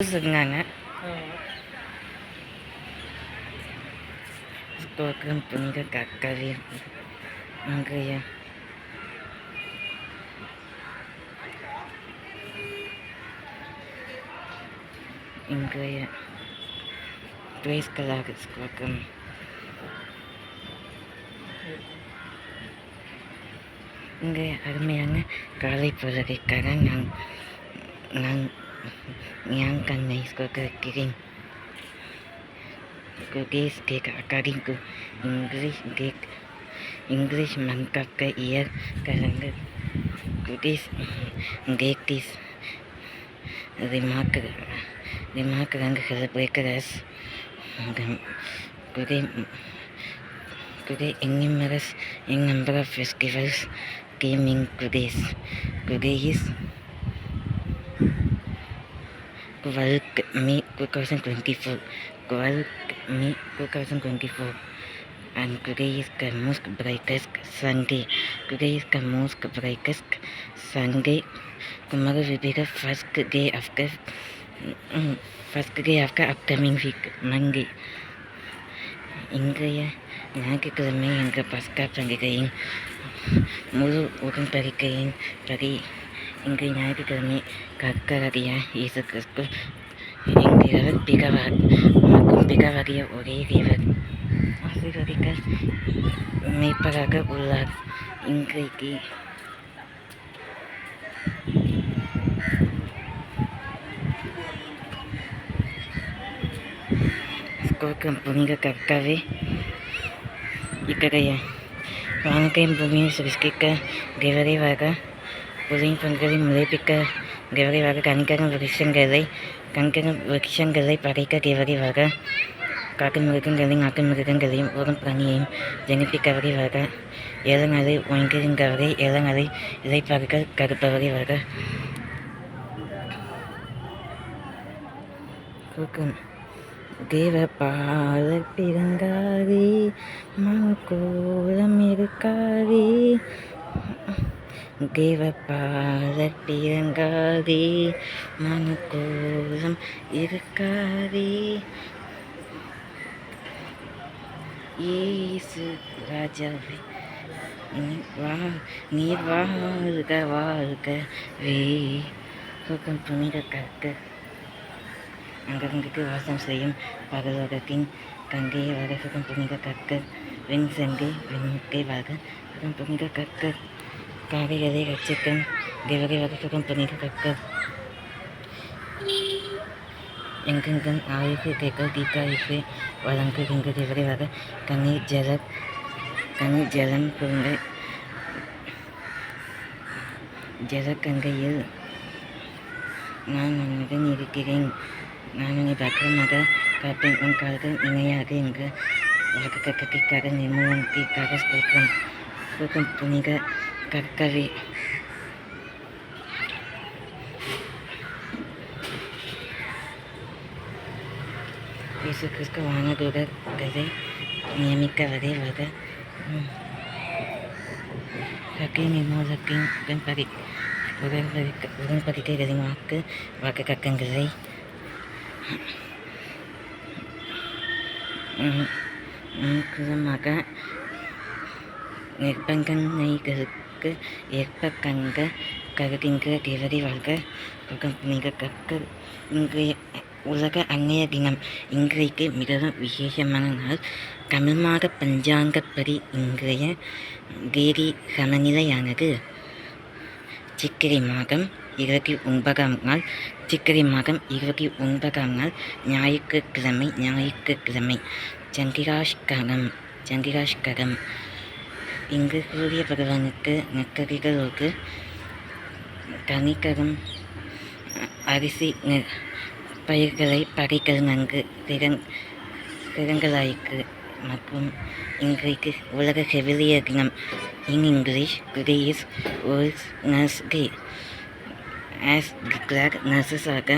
இருந்தாங்க. ஸ்தோத்திரம் புனித கர்த்தாவே, இன்றைய பிரேஸ்களாக ஸ்தோத்திரம். இன்றைய அருமையான காலை பொழுதுக்காக நான் ஞான் கண்ணை ஸ்தோத்திரிக்கிறேன். Today's cake according to English Mankapka year calendar. Today's cake is remarkable and celebrated as today numerous number of festivals came in today is 12 May 2024. 12 May 2024, and today is the most brightest Sunday. Today is the most brightest Sunday. Tomorrow will be the first day after upcoming week, Monday. இன்றைய ஞாயிற்றுக்கிழமை என்ற பஸ்கா பண்டிகையின் முழு உடன்படிக்கையின் படி இன்றைய ஞாயிற்றுக்கிழமை கர்த்தராகிய இயேசு கிறிஸ்து என்கிறவர் பிதாவாகிய ஒரே தேவர் ஆசீர்வதிக்க மேய்ப்பராக உள்ளார். இன்றைக்கு ஸ்தோத்திரம் புனித கர்த்தாவே, இத்தகைய வானத்தையும் பூமியை சிருஷ்டிக்க தேவரேவாக, புதிய பண்களை முளைப்பிக்க தேவரேவாக, கணிக்கரும் விருட்சங்களை படைக்க தேவரேவாக, காட்டு மிருகங்களையும் நாட்டு மிருகங்களையும் ஒரு பிராணியையும் ஜனிப்பிக்கவரைவாக, ஏழங்களை ஒன்றிருந்தவரை ஏழங்களை இலைப்பாறுக்க கருப்பவரைவாக. தேவ பாலர் பிறந்தாரே, மனக்கோலம் இருக்காரே. தேவ பாலர் பிறந்தாரே, மனக்கோலம் இருக்காரே. இயேசு ராஜாவே, நீர் வாழ்க வாழ்கவே. சுகம் புனித கர்த்தர் அங்கங்களுக்கு வாசம் செய்யும் பகலோகத்தின் கங்கையை வர சுகம் புனித கர்த்தர். வெண் சங்கை வெண்முக்கை வாக சுகம் புனித கர்த்தர். காவிகளை ரட்சிக்கும் தேவரை வர சுகம் புனித கர்த்தர். எங்கெங்கும் ஆயுசு தேக்கல் தீக்காயுசு வழங்குகின்ற தேவரை வர கண்ணீர் ஜலம் புரிந்த ஜலக்கங்கையில் நான் உன்னுடன் இருக்கிறேன். நான் உன்னை பத்திரமாக காப்பேன். உன் கால்கள் இணையாக எங்கு உலக கக்கத்திற்காக நிர்மூலத்திற்காக ஸ்தோத்திரம். சுகம் புனித கர்த்தாவே, இயேசு கிறிஸ்து வானதூதர்களை நியமிக்க வரைவாக கக்கை நிர்மூலத்தின் உடன்படிக்கைகளின் வாக்கு கக்கங்களை முக்கியமாக நிர்பந்தனைகளுக்கு ஏற்ப கருகின்ற தேவரை வாழ்க. சுகம் புனித கர்த்தர். இன்றைய உலக அன்னைய தினம். இன்றைக்கு மிகவும் விசேஷமான நாள். தமிழ் மாத பஞ்சாங்கப்படி இன்றைய தேதி சமநிலையானது சித்திரை மாதம் 29ஆம் நாள். சித்திரை மாதம் 29ஆம் நாள் ஞாயிற்றுக்கிழமை சந்திராஷ்கரம். இங்கு சூரிய பகவானுக்கு நெக்கரிகளோடு கனிக்கரும் அரிசி பயிர்களை படைக்கல் நன்கு திறங்களாய்க்கு. மற்றும் இன்றைக்கு உலக செவிலியர் தினம். In English, today is World Nurse Day. As declared, nurses are the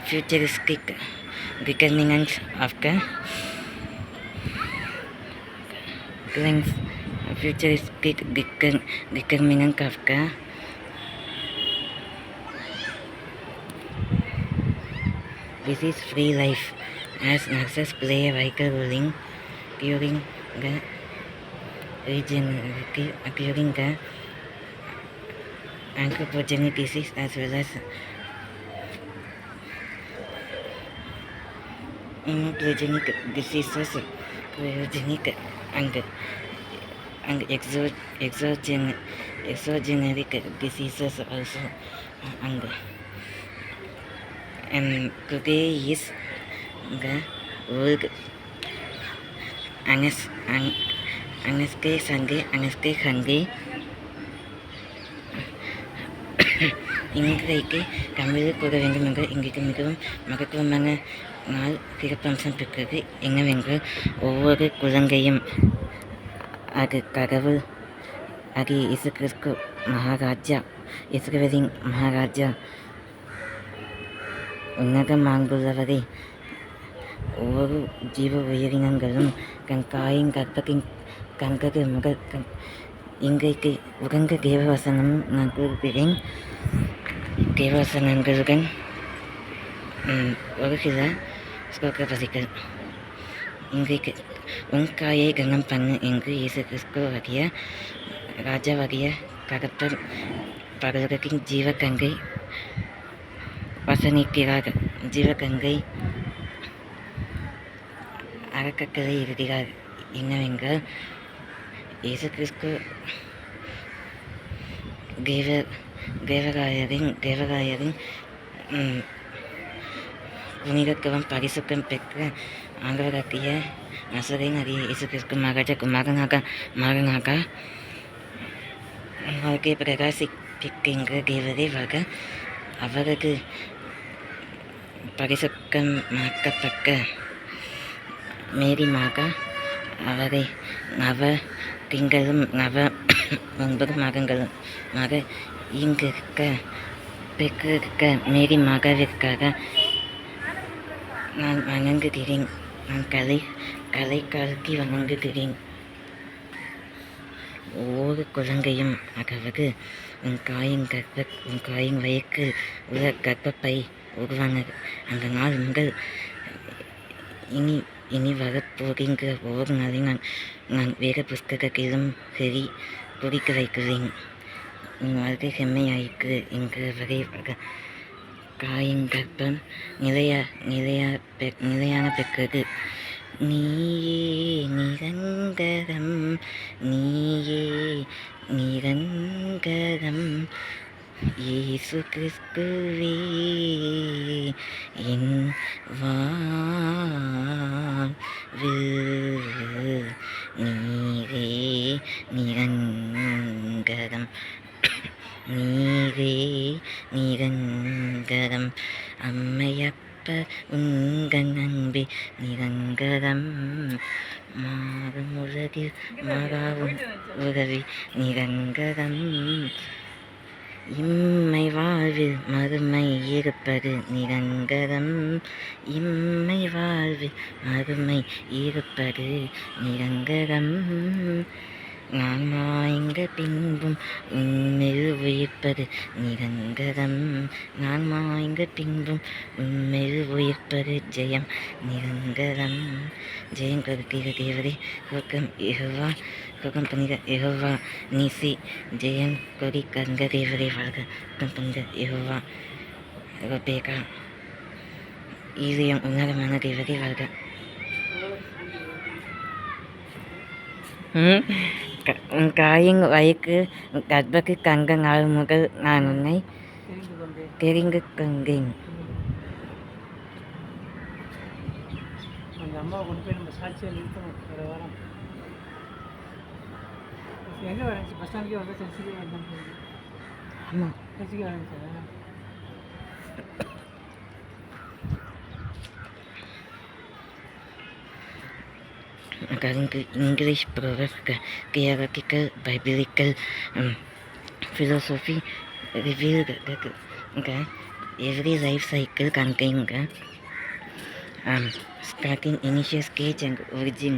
futuristic determinants of the disease-free life as nurses play a vital role in curing the anthropogenic disease as well as immunogenic diseases, cryogenic and exogenic diseases also. And today is the World Anneske Sunday. இன்றைக்கு தமிழில் கூற வேண்டும் என்று இன்றைக்கு மிகவும் மகத்துவமான நாள் சிறப்பம்சம் பெற்றது என்னவென்றால் ஒவ்வொரு குழந்தையும் அது கடவுள் அது இயேசு கிறிஸ்து மகாராஜா இஸ்ரவேலின் மகாராஜா உன்னத மாண்புள்ளவரே ஒவ்வொரு ஜீவ உயிரினங்களும் தன் தாயின் கற்பத்தின் கண்கது முதல் இன்றைக்கு உகந்த தேவவசனம் நான் கூறுகிறேன். தேவவசனங்களுடன் ஒரு சில ஸ்லோகபதிகள். இன்றைக்கு உன் தாயை கனம் பண்ணு என்று இயேசு கிறிஸ்து ஆகிய ராஜாவாகிய கடத்தல் பரலோகத்தின் ஜீவகங்கை வசனிக்கிறார். ஜீவகங்கை அறக்கட்டளை இருக்கிறார். என்னவென்றால் இயேசு கிறிஸ்து தேவராயரின் புனிதத்துவம் பரிசுத்தம் பெற்ற ஆண்டவராகிய நசரேயன் ஆகிய இயேசு கிறிஸ்து மகனாக வாழ்க்கை பிரகாசிக்கின்ற தேவரேவாக அவரது பரிசுத்தமாக்கப்பட்ட மேரிமாக அவரை நவ திங்களும் 9 மாதங்களுமாக இங்கிருக்க பெற்றிருக்க மேரி மகாவிற்காக நான் வணங்குகிறேன். நான் கலை கல்கி வணங்குகிறேன். ஒவ்வொரு குழந்தையும் அதாவது உன் காயின் வயிற்று உள்ள கர்ப்பப்பை உருவானது அந்த நாள் முதல் இனி வரப்போகின்ற ஒவ்வொரு நாளையும் நான் வேத புஸ்தகத்திலும் சரி குறிக்க வைக்கிறேன். என் வாழ்க்கை செம்மையாயிற்று என்று வரை காயின் கர்ப்பம் நிலையான பெற்றது. நீயே நிரந்தரம் இயேசு கிறிஸ்துவே என் வாழ்வு நீரே நிரந்தரம் அம்மையப்ப உங்கள் அன்பே நிரந்தரம் மாறும் உலகில் மாறாவும் உறவி நிரந்தரம் இம்மை வாழ்வில் மறுமை இருப்பது நிரந்தரம் இம்மை வாழ்வில் மறுமை இருப்பது நிரந்தரம் நான் மாய்ந்த பின்பும் உண்மையில் உயிர்ப்பது நிரந்தரம் நான் மாய்ந்த பின்பும் உண்மையில் உயிர்ப்பது ஜெயம் நிரந்தரம் ஜெயம் கொடுக்கிற தேவரே கோக்கம் யெகோவா கோக்கம் புனித யெகோவா நீசி ஜெயம் கொடி கங்க தேவரே வாழ்க கோக்கம் புனித யெகோவா ரோபேகா ஈரியம் உன்னதமான தேவரே வாழ்க. உன் காயின் வயிற்று கர்ப்பக்கு கங்க நாள் முதல் நான் உன்னை தெரிந்து கொண்டேன். அந்த அம்மாவை கொண்டு போய் நம்ம சாட்சியாக நிறுத்தணும். ஒரு வாரம் எங்கே வரேன் பஸ் ஸ்டாண்டுக்கே வந்து சர்ச்சைக்கு வரணும். ஆமாம் சர்ச்சைக்கு வரேன் sir. According to English proverbs, theological, biblical philosophy revealed that every life cycle contains starting, initial stage and origin.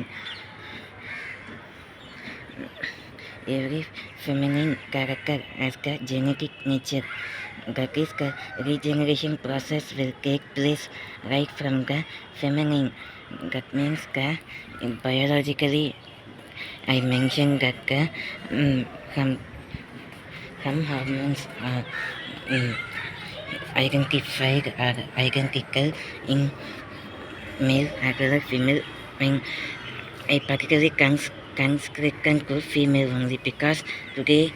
Every feminine character has got genetic nature That is the regeneration process will take place right from the feminine. That means that biologically, I mentioned that some hormones are identified or identical in male as well as female. When I particularly conscripted to female only because today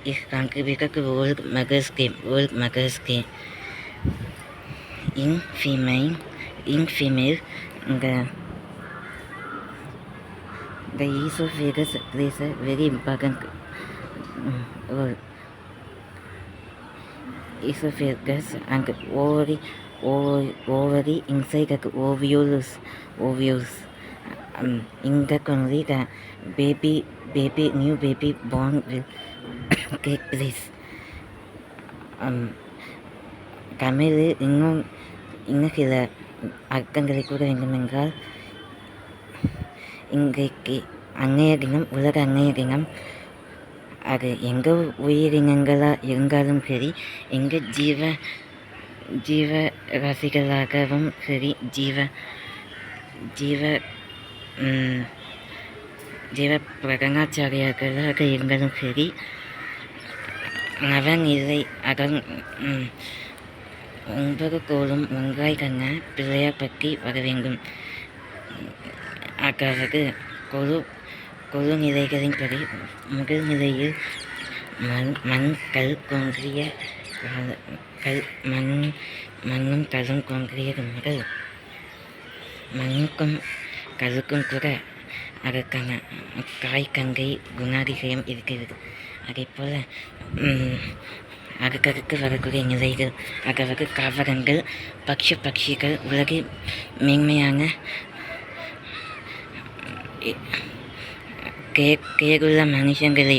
is contributed to World Mother's Day. World Mother's Day. In female, the esophagus plays a very important role. Esophagus and ovary inside the ovules. In that only the new baby born will take place. தமிழில் இன்னும் சில அர்த்தங்களை கூற வேண்டுமென்றால் இன்றைக்கு அன்னைய தினம் உலக அன்னைய தினம். அது எங்கே உயிரினங்களாக இருந்தாலும் சரி, எங்கே ஜீவ ராசிகளாகவும் சரி, ஜீவ பிரகணாச்சாரியார்களாக இருந்தாலும் சரி, நவநிலை ஒன்பது கோளும் ஒன்றாய் கண்ண பிள்ளையார் பற்றி வர வேண்டும். அதாவது கொழு நிலைகளின்படி முதல் நிலையில் மண்ணும் கல்லும் தோன்றியது முதல் மண்ணுக்கும் கல்லுக்கும் கூட அதற்கான காய்கங்கை குணாதிசயம் இருக்கிறது. அதே போல் அதுக்கடுத்து வரக்கூடிய நிலைகள், அதாவது காவரங்கள், பட்சிகள், உலகில் மேன்மையான கேடுள்ள மனுஷங்களை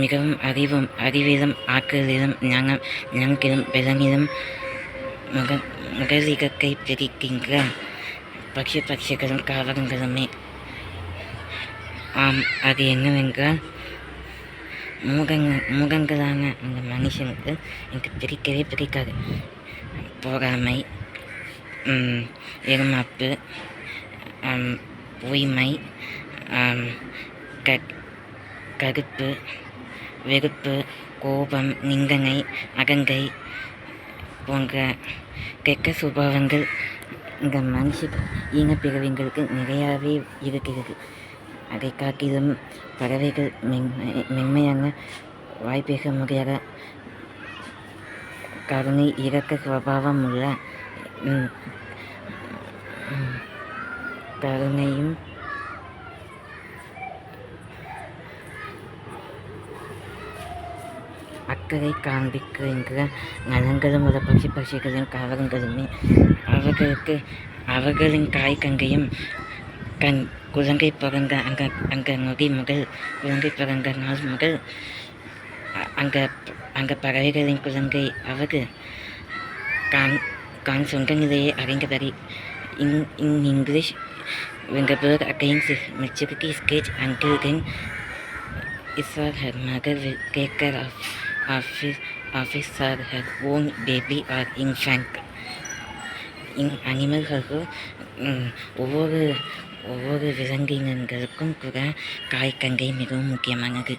மிகவும் அறிவிலும் ஆற்றலிலும் ஞானத்திலும் பலனிலும் முதலிகத்தை பிரிக்கின்ற பட்சிகளும் காவரங்களுமே. அது என்னவென்றால் மூகங்களான அந்த மனுஷனுக்கு எனக்கு பிடிக்காது. பொறாமை, ஏமாப்பு, பொய்மை, கருப்பு, வெறுப்பு, கோபம், நிந்தனை, அகங்கை போன்ற கெட்ட சுபாவங்கள் இந்த மனுஷ ஈனப்பிறவிங்களுக்கு நிறையாவே இருக்கிறது. அதை காட்டிலும் பறவைகள் மென்மையான வாய்ப்பேச முடியாத கருணை இரக்க சுபாவம் உள்ள கருணையும் அக்கறை காண்பிக்கின்ற நலங்களும் உள்ள பட்சிகளின் காவலங்களுமே. அவர்களின் காய்கங்கையும் குழந்தை பிறந்த அங்க நொடி முதல், குழந்தை பிறந்த நாள் முதல் அங்கே பறவைகளின் குழந்தை அவர்கள் சொந்த நிலையை அறிந்தபடி. In English, when the bird attains its maturity stage, until then, its or her mother will take care of his or her own baby or infant. அனிமல்களுக்கும் ஒவ்வொரு விலங்கினங்களுக்கும் கூட காய்கங்கை மிகவும் முக்கியமானது.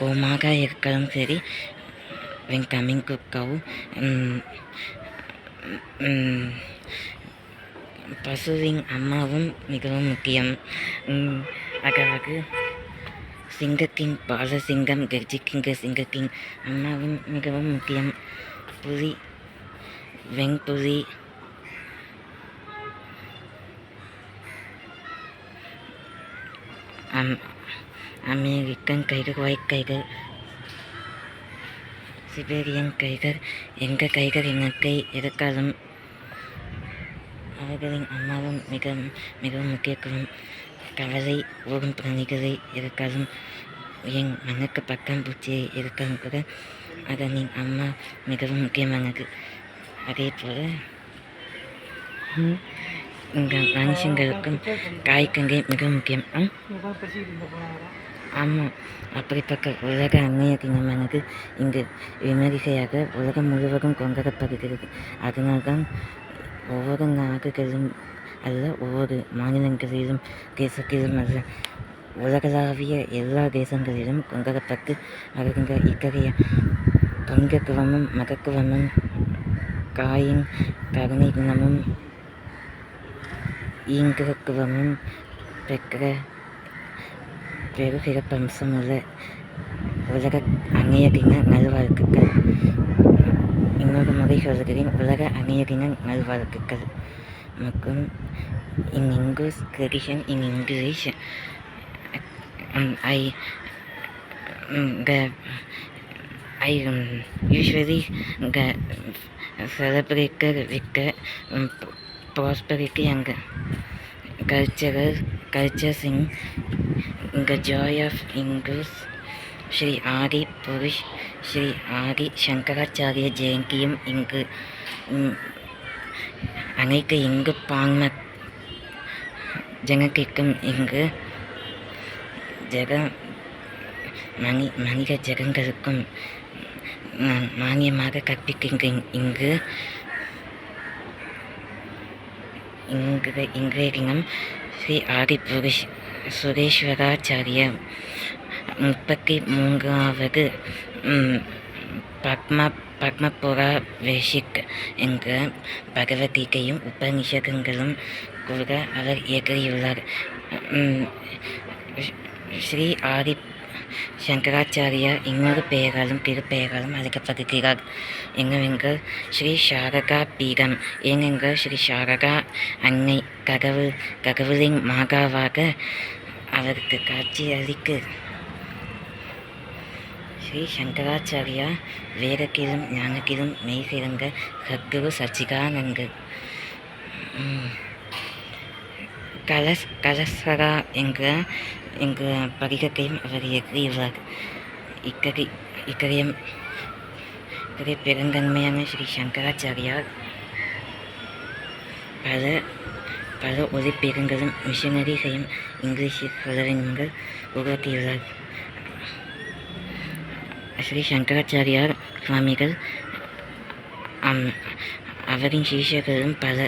கோமாக இருக்கலாம் சரி, when coming to cow, பசுவின் அம்மாவும் மிகவும் முக்கியம். அதாவது சிங்கத்தின் பாலசிங்கம் கர்ஜிக்கின்ற சிங்கத்தின் அம்மாவும் மிகவும் முக்கியம். வெண்புலி, அமெரிக்கன் கைகள், ஒயிட் கைகள், சிபேரியன் கைகள், எங்கள் கைகள் இனக்கை இருக்காலும் அவர்களின் அம்மாவும் மிகவும் முக்கியத்துவம். கவலை ஓடும் பிராணிகளை இருக்காலும், என் மண்ணுக்கு பக்கம் பூச்சியை இருக்காலும் கூட அதனின் அம்மா மிகவும் முக்கியமானது. அதே போல் இந்த மனுஷங்களுக்கும் காய்கங்கை மிக முக்கியம். ஆமாம், அப்படிப்பட்ட உலக அந்நிய கிணமானது இங்கு விமரிசையாக உலகம் முழுவதும் கொண்டாடப்படுகிறது. அதனால்தான் ஒவ்வொரு நாடுகளிலும் அல்ல, ஒவ்வொரு மாநிலங்களிலும், தேசத்திலும் அல்ல, உலகளாவிய எல்லா தேசங்களிலும் கொண்டாடப்பட்டு வருகின்ற இத்தகைய புனிதத்துவமும் மகத்துவமும் தாயின் கருணை குணமும் ஈங்கிரத்துவமும் பெற்ற பெரு சிறப்பம்சமுள்ள உலக அந்நிய தின நல்வாழ்த்துக்கள். இன்னொரு முறை சொல்கிறேன், உலக அந்நிய தின நல்வாழ்த்துக்கள். மற்றும் in English tradition in English, I usually celebrate with prosperity and cultures in the joy of English. Sri Adi Purush Sri Adi Shankaracharya ஜெயந்தியும் இங்கு அனைத்து இங்கு பான்ம ஜனத்திற்கும் இங்கு மனித ஜகங்களுக்கும் நான் மானியமாக கற்பிக்கின்றேன். இன்றைய தினம் ஸ்ரீ ஆதிபுருஷ் சுரேஸ்வராச்சாரிய 33வது பத்மபுரா வேஷிக் என்ற பகவத்கீதையும் உபநிஷதங்களும் கூட அவர் இயற்றியுள்ளார். ஸ்ரீ ஆதி சங்கராச்சாரியா இன்னொரு பெயராலும் திருப்பெயராலும் அழைக்கப்படுகிறார். என்னவென்றால் ஸ்ரீ சாரதா பீடம். ஏனென்றால் ஸ்ரீ சாரதா அன்னை கடவுளின் மாதாவாக அவருக்கு காட்சி அளிக்கு. ஸ்ரீ சங்கராச்சாரியா வேதத்திலும் ஞானத்திலும் மெய் சிறந்த சத்குரு சச்சிதானந்தர். கலசரா என்ற பதிகத்தையும் அவர் இயற்றியுள்ளார். இத்தகைய பெருந்தன்மையான ஸ்ரீ சங்கராச்சாரியார் பல ஒலிப்பேருங்களும் மிஷனரிஸையும் இங்கிலீஷில் சொல்லவென்கள் உருவாக்கியுள்ளார். ஸ்ரீ சங்கராச்சாரியார் சுவாமிகள் அவரின் சீஷர்களும் பல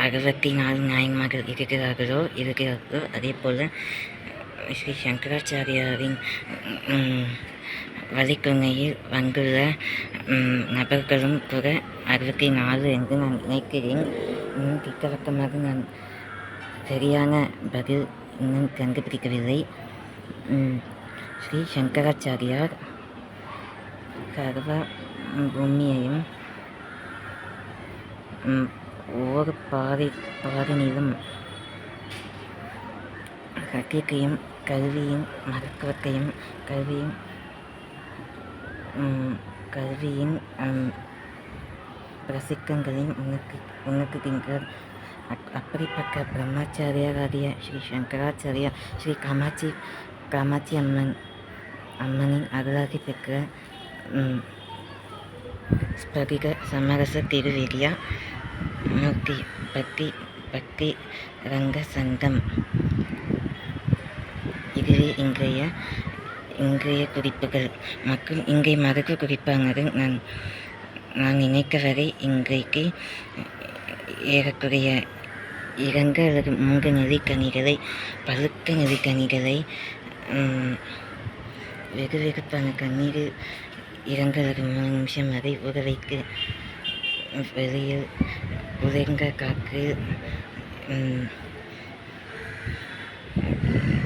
664 நாயன்மார்கள் இருக்கிறார்களோ அதே போல் ஸ்ரீ சங்கராச்சாரியாரின் வழித்துணையில் வந்துள்ள நபர்களும் கூட 64 என்று நான் நினைக்கிறேன். இன்னும் திட்டவட்டமாக நான் சரியான பதில் இன்னும் கண்டுபிடிக்கவில்லை. ஸ்ரீ சங்கராச்சாரியார் சர்வ பூமியையும் ஒவ்வொரு பாதனிலும் சத்தியத்தையும் கல்வியின் மகத்துவத்தையும் கல்வியின் பிரசித்தங்களையும் உணர்த்துகின்றார். அப்படிப்பட்ட பிரம்மாச்சாரியாராகிய ஸ்ரீ சங்கராச்சாரியா ஸ்ரீ காமாட்சி அம்மனின் அருளாசி பெற்ற ஸ்படிக சமரச திருவிழியா மூர்த்தி பக்தி ரங்க சங்கம். இதுவே இன்றைய குறிப்புகள் மற்றும் இன்றைய மரபு குறிப்பானது. நான் நினைக்க வரை இன்றைக்கு ஏறக்குறைய 2 அல்லது 3 நெறிக்கனிகளை, பழுத்த நெறிக்கனிகளை வெகுப்பான கண்ணீரில் 2 அல்லது 3 நிமிஷம் வரை ஊற வைத்து வெளியில் உலர்ந்த காற்றில்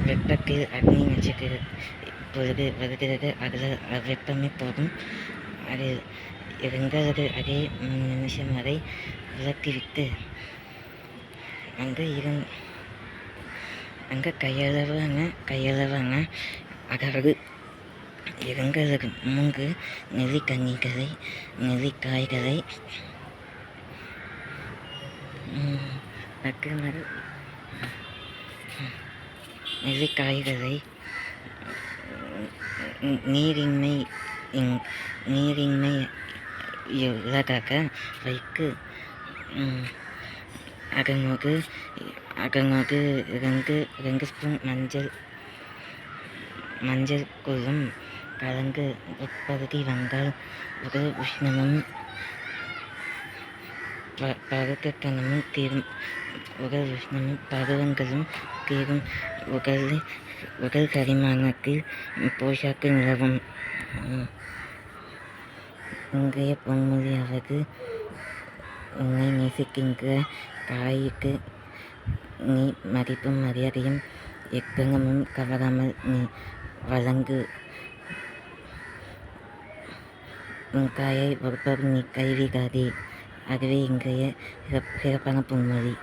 வெப்பத்தில் அக்னி நட்சத்திர பொழுது வருகிறது. அதில் வெப்பமே போதும். அது 2 அல்லது அதே 3 நிமிஷம் வரை உலர்த்திவிட்டு அங்கே கையளவான அதாவது 2 அல்லது 3 நெல்லிக்காய்களை நீரின்மை உள்ளதாக வைத்து அதனோடு அகங்கு 2 ஸ்பூன் மஞ்சள் குழும் கலந்து உட்படுத்தி வந்தால் உடல் உஷ்ணமும் பருக்கத்தனமும் தீரும். உடல் உஷ்ணமும் பருவங்களும் தீரும். உடல் கரிமானத்தில் போஷாக்கு நிலவும். இன்றைய பொன்மொழியாவது, உன்னை நேசிக்கின்ற தாய்க்கு நீ மதிப்பும் மரியாதையும் எக்கணமும் தவறாமல் நீ வழங்கு. உன் தாயை ஒருபோதும் நீ கைவிடாதே. அதுவே இன்றைய சிறப்பான பொன்மொழி.